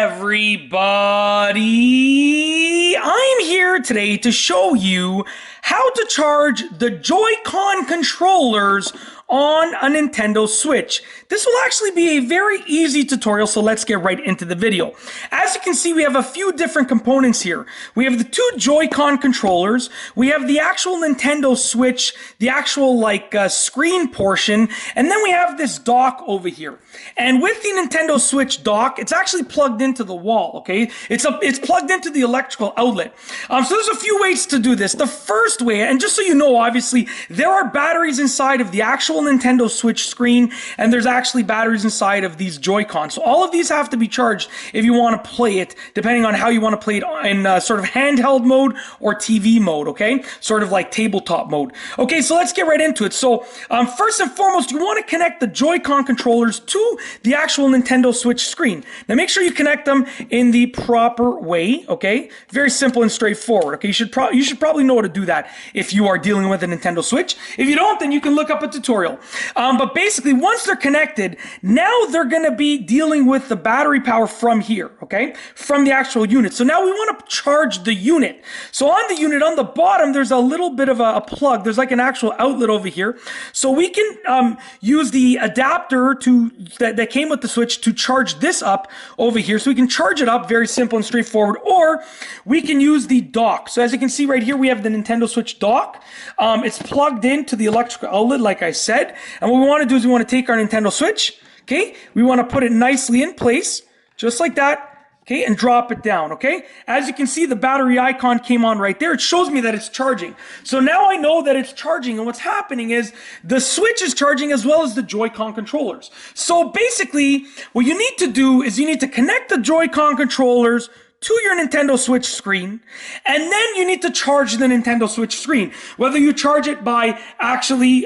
everybody! I'm here today to show you how to charge the Joy-Con controllers on a Nintendo Switch. This will actually be a very easy tutorial, so let's get right into the video. As you can see, we have a few different components here. We have the two Joy-Con controllers, we have the actual Nintendo Switch, the actual screen portion, and then we have this dock over here. And with the Nintendo Switch dock, it's actually plugged into the wall, okay? It's plugged into the electrical outlet. So there's a few ways to do this. The first way, and just so you know, obviously, there are batteries inside of the actual Nintendo Switch screen, and there's actually batteries inside of these Joy-Cons. So all of these have to be charged if you want to play it, depending on how you want to play it in sort of handheld mode or TV mode, okay? Sort of like tabletop mode. Okay, so let's get right into it. So first and foremost, you want to connect the Joy-Con controllers to the actual Nintendo Switch screen. Now make sure you connect them in the proper way, okay? Very simple and straightforward, okay? You should probably know how to do that if you are dealing with a Nintendo Switch. If you don't, then you can look up a tutorial. But basically, once they're connected, now they're going to be dealing with the battery power from here, okay? From the actual unit. So now we want to charge the unit. So on the unit, on the bottom, there's a little bit of a plug. There's like an actual outlet over here. So we can use the adapter that came with the Switch to charge this up over here. So we can charge it up, very simple and straightforward, or we can use the dock. So as you can see right here, we have the Nintendo Switch dock. It's plugged into the electrical outlet, like I said. And what we want to do is we want to take our Nintendo Switch, okay? We want to put it nicely in place, just like that, okay? And drop it down, okay? As you can see, the battery icon came on right there. It shows me that it's charging. So now I know that it's charging, and what's happening is the Switch is charging as well as the Joy-Con controllers. So basically, what you need to do is you need to connect the Joy-Con controllers to your Nintendo Switch screen, and then you need to charge the Nintendo Switch screen. Whether you charge it by actually,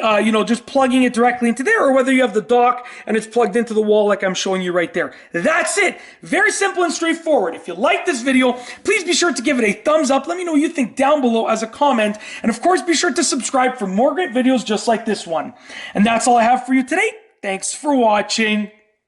just plugging it directly into there, or whether you have the dock and it's plugged into the wall like I'm showing you right there. That's it. Very simple and straightforward. If you like this video, please be sure to give it a thumbs up. Let me know what you think down below as a comment. And of course, be sure to subscribe for more great videos just like this one. And that's all I have for you today. Thanks for watching.